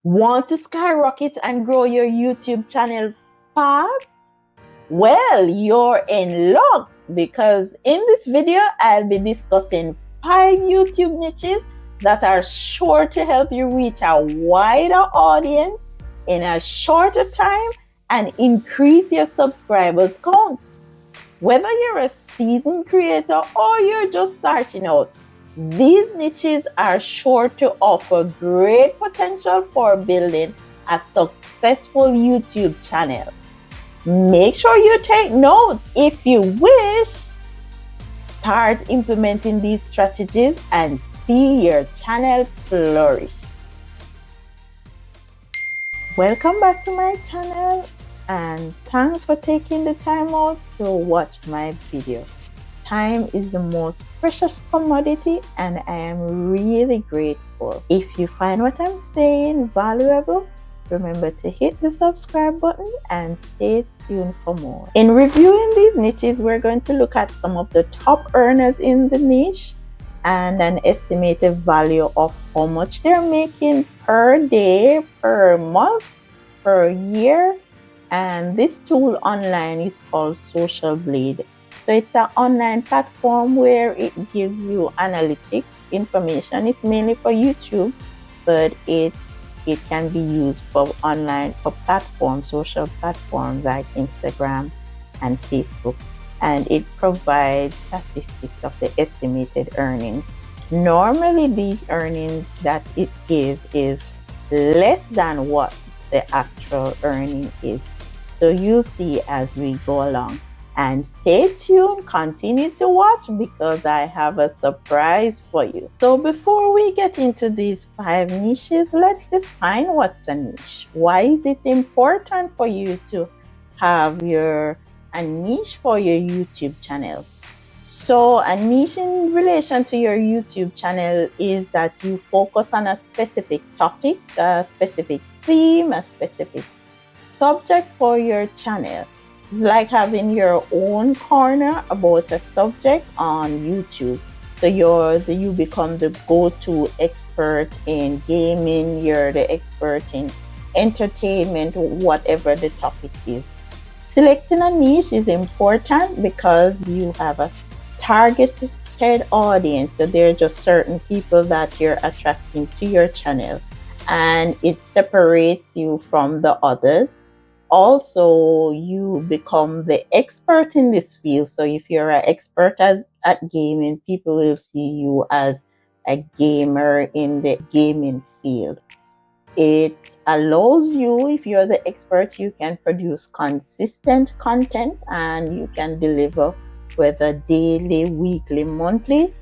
Want to skyrocket and grow your YouTube channel fast? Well, you're in luck because in this video, I'll be discussing 5 YouTube niches that are sure to help you reach a wider audience in a shorter time and increase your subscribers count. Whether you're a seasoned creator or you're just starting out, these niches are sure to offer great potential for building a successful YouTube channel. Make sure you take notes. If you wish, start implementing these strategies and see your channel flourish. Welcome back to my channel and thanks for taking the time out to watch my video. Time is the most precious commodity and I am really grateful. If you find what I'm saying valuable, remember to hit the subscribe button and stay tuned for more. In reviewing these niches, we're going to look at some of the top earners in the niche and an estimated value of how much they're making per day, per month, per year. And this tool online is called Social Blade. So it's an online platform where it gives you analytics information. It's mainly for YouTube, but it can be used for online for platforms, social platforms like Instagram and Facebook. And it provides statistics of the estimated earnings. Normally, these earnings that it gives is less than what the actual earning is. So you'll see as we go along. And stay tuned, continue to watch because I have a surprise for you. So before we get into these 5 niches, let's define what's a niche. Why is it important for you to have a niche for your YouTube channel? So a niche in relation to your YouTube channel is that you focus on a specific topic, a specific theme, a specific subject for your channel. It's like having your own corner about a subject on YouTube. So you become the go-to expert in gaming, you're the expert in entertainment, whatever the topic is. Selecting a niche is important because you have a targeted audience. So there are just certain people that you're attracting to your channel and it separates you from the others. Also, you become the expert in this field. So if you're an expert at gaming, people will see you as a gamer in the gaming field. It allows you, if you're the expert, you can produce consistent content and you can deliver whether daily, weekly, monthly.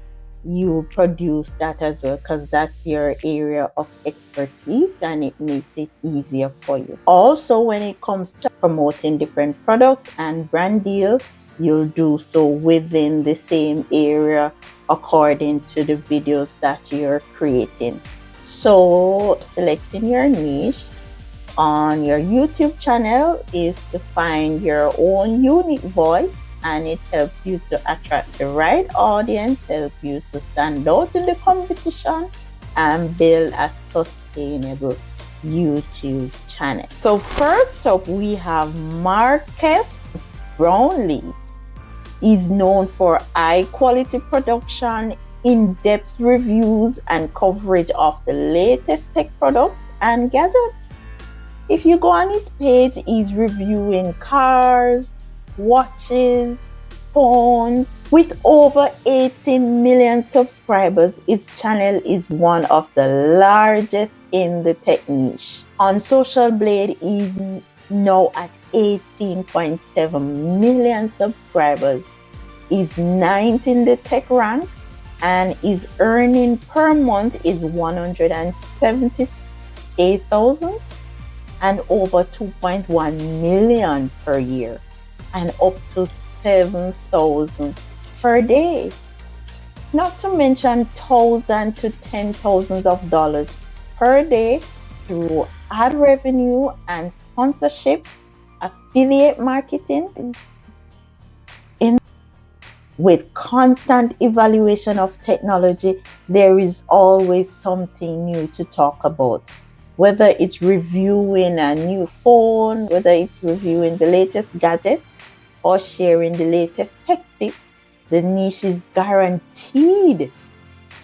You produce that as well because that's your area of expertise and it makes it easier for you. Also, when it comes to promoting different products and brand deals, you'll do so within the same area according to the videos that you're creating. So selecting your niche on your YouTube channel is to find your own unique voice, and it helps you to attract the right audience, help you to stand out in the competition and build a sustainable YouTube channel. So first up, we have Marcus Brownlee. He's known for high quality production, in-depth reviews and coverage of the latest tech products and gadgets. If you go on his page, he's reviewing cars, watches, phones. With over 18 million subscribers, his channel is one of the largest in the tech niche. On Social Blade, he's now at 18.7 million subscribers. He's 9th in the tech rank and his earning per month is $178,000 and over 2.1 million per year and up to 7,000 per day. Not to mention thousands to $10,000s of dollars per day through ad revenue and sponsorship, affiliate marketing. With constant evaluation of technology, there is always something new to talk about. Whether it's reviewing a new phone, whether it's reviewing the latest gadget, or sharing the latest tech tip, the niche is guaranteed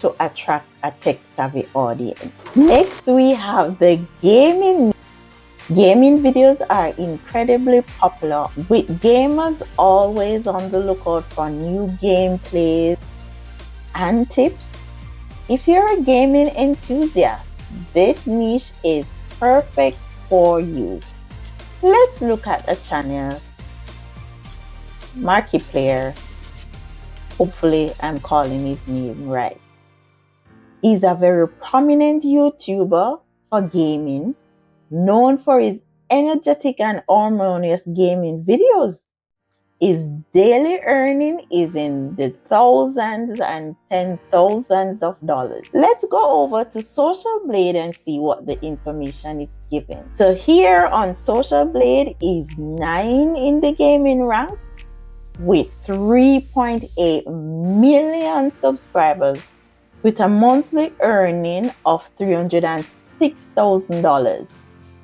to attract a tech-savvy audience. Next, we have the gaming. Gaming videos are incredibly popular, with gamers always on the lookout for new gameplays and tips. If you're a gaming enthusiast, this niche is perfect for you. Let's look at a channel, Markiplier. Hopefully I'm calling his name right. He's a very prominent YouTuber for gaming, known for his energetic and harmonious gaming videos. His daily earning is in the thousands and $10,000s of dollars. Let's go over to Social Blade and see what the information is given. So here on Social Blade is 9 in the gaming ranks with 3.8 million subscribers with a monthly earning of $306,000.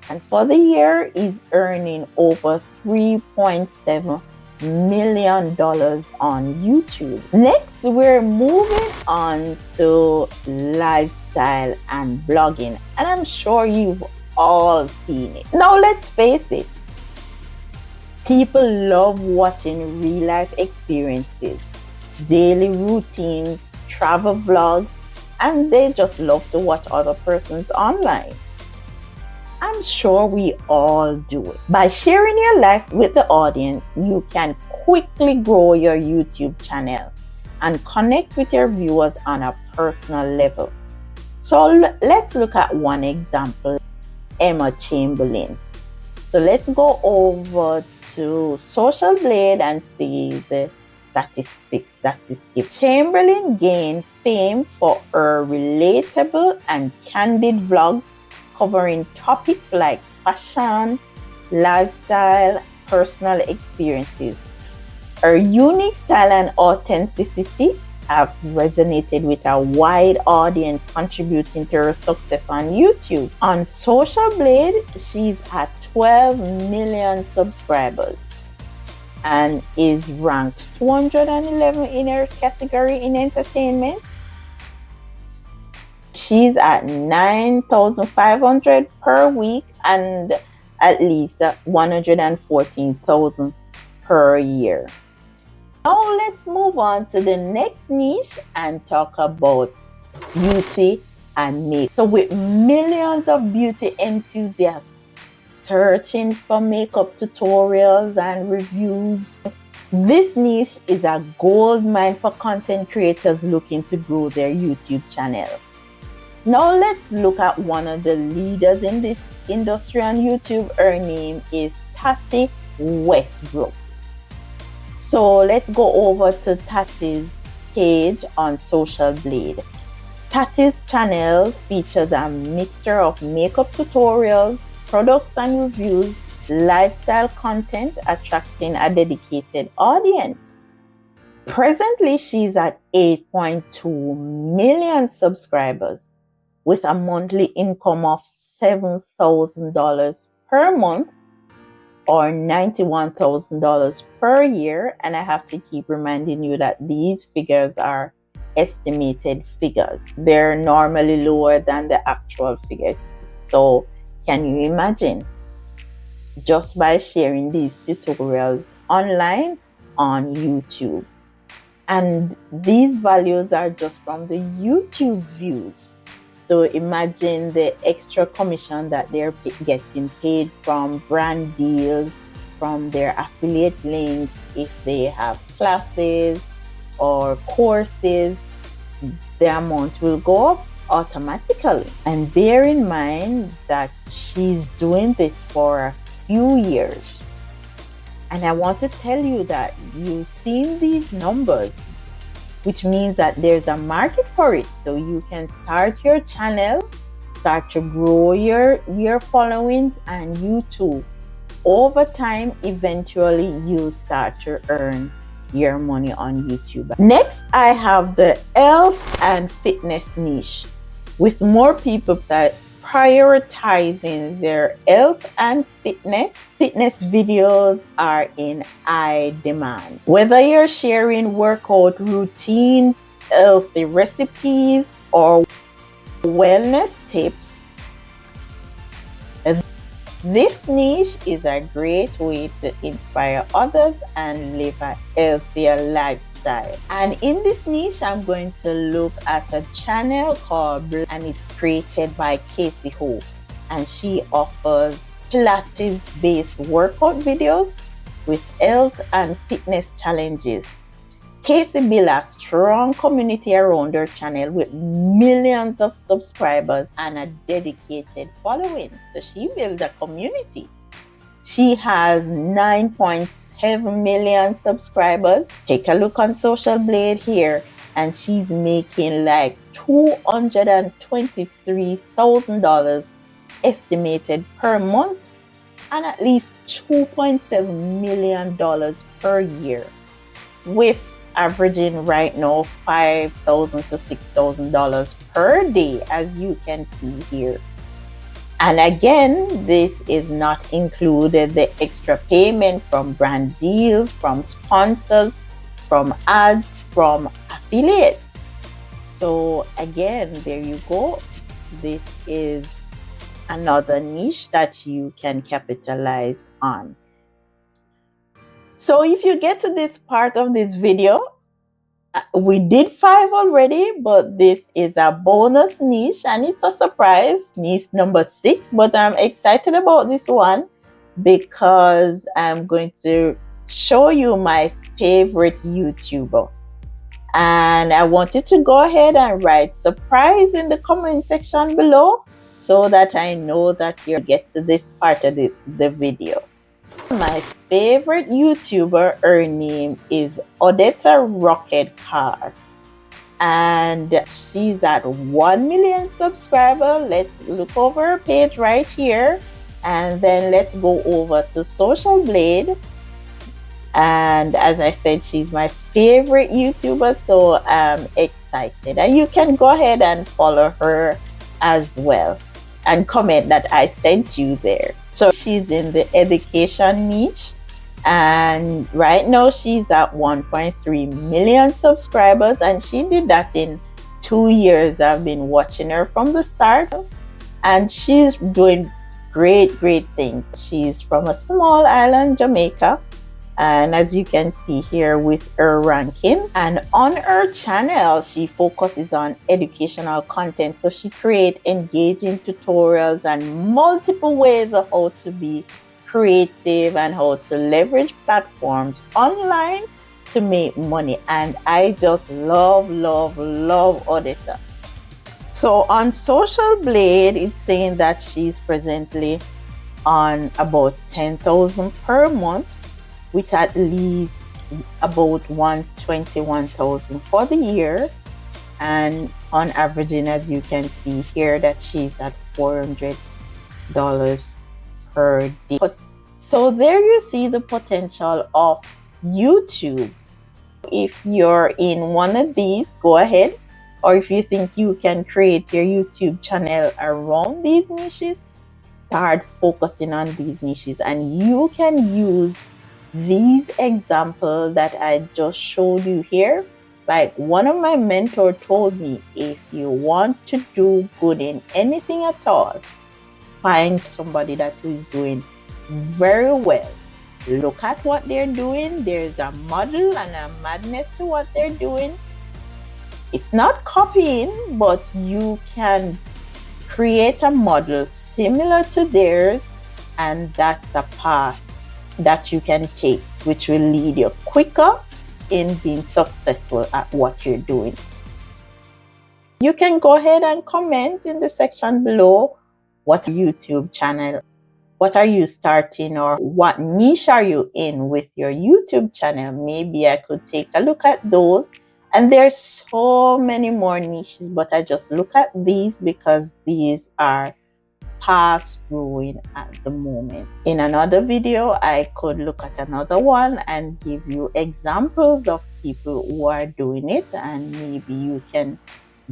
And for the year, is earning over $3.7 million on YouTube. Next, we're moving on to lifestyle and blogging, and I'm sure you've all seen it. Now, let's face it, people love watching real life experiences, daily routines, travel vlogs, and they just love to watch other persons online. I'm sure we all do it. By sharing your life with the audience, you can quickly grow your YouTube channel and connect with your viewers on a personal level. So let's look at one example, Emma Chamberlain. So let's go over to Social Blade and see the statistics. Chamberlain gained fame for her relatable and candid vlogs covering topics like fashion, lifestyle, personal experiences. Her unique style and authenticity have resonated with a wide audience, contributing to her success on YouTube. On Social Blade, she's at 12 million subscribers and is ranked 211 in her category in entertainment. She's at 9,500 per week and at least 114,000 per year. Now let's move on to the next niche and talk about beauty and makeup. So with millions of beauty enthusiasts searching for makeup tutorials and reviews, this niche is a gold mine for content creators looking to grow their YouTube channel. Now let's look at one of the leaders in this industry on YouTube. Her name is Tati Westbrook. So let's go over to Tati's page on Social Blade. Tati's channel features a mixture of makeup tutorials, products and reviews, lifestyle content, attracting a dedicated audience. Presently, she's at 8.2 million subscribers with a monthly income of $7,000 per month or $91,000 per year. And I have to keep reminding you that these figures are estimated figures. They're normally lower than the actual figures. So can you imagine? Just by sharing these tutorials online on YouTube. And these values are just from the YouTube views. So imagine the extra commission that they're getting paid from brand deals, from their affiliate links, if they have classes or courses, the amount will go up automatically. And bear in mind that she's doing this for a few years. And I want to tell you that you've seen these numbers, which means that there's a market for it. So you can start your channel, start to grow your followings, and you too, over time, eventually you'll start to earn your money on YouTube. Next, I have the health and fitness niche, with more people that prioritizing their health and fitness. Fitness videos are in high demand. Whether you're sharing workout routines, healthy recipes, or wellness tips, this niche is a great way to inspire others and live a healthier lifestyle. And in this niche, I'm going to look at a channel called and it's created by Casey Ho. And she offers Pilates-based workout videos with health and fitness challenges. Casey built a strong community around her channel with millions of subscribers and a dedicated following. So she built a community. She has 9.7 million subscribers. Take a look on Social Blade here, and she's making like $223,000 estimated per month and at least $2.7 million per year, with averaging right now $5,000 to $6,000 per day, as you can see here. And again, this is not included the extra payment from brand deals, from sponsors, from ads, from affiliates. So again, there you go. This is another niche that you can capitalize on. So if you get to this part of this video, we did 5 already, but this is a bonus niche and it's a surprise, niche number 6. But I'm excited about this one because I'm going to show you my favorite YouTuber. And I want you to go ahead and write surprise in the comment section below so that I know that you get to this part of the video. My favorite YouTuber, her name is Odetta Rocket Car, and she's at 1 million subscribers. Let's look over her page right here, and then let's go over to Social Blade. And as I said, she's my favorite YouTuber, so I'm excited. And you can go ahead and follow her as well and comment that I sent you there. So she's in the education niche, and right now she's at 1.3 million subscribers, and she did that in 2 years. I've been watching her from the start, and she's doing great things. She's from a small island, Jamaica, and as you can see here with her ranking, and on her channel she focuses on educational content. So she creates engaging tutorials and multiple ways of how to be creative and how to leverage platforms online to make money. And I just love Odetta. So on Social Blade, it's saying that she's presently on about 10,000 per month, with at least about 121,000 for the year, and on averaging, as you can see here, that she's at $400 per day. So there you see the potential of YouTube. If you're in one of these, go ahead, or if you think you can create your YouTube channel around these niches, start focusing on these niches, and you can use these examples that I just showed you here. Like one of my mentors told me, if you want to do good in anything at all, find somebody that is doing very well. Look at what they're doing. There's a model and a madness to what they're doing. It's not copying, but you can create a model similar to theirs, and that's a path that you can take, which will lead you quicker in being successful at what you're doing. You can go ahead and comment in the section below what YouTube channel, what are you starting, or what niche are you in with your YouTube channel. Maybe I could take a look at those. And there's so many more niches, but I just look at these because these are fast growing at the moment. In another video, I could look at another one and give you examples of people who are doing it, and maybe you can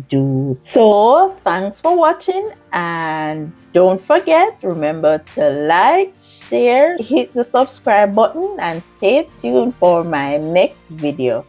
do. So thanks for watching, and don't forget, remember to like, share, hit the subscribe button, and stay tuned for my next video.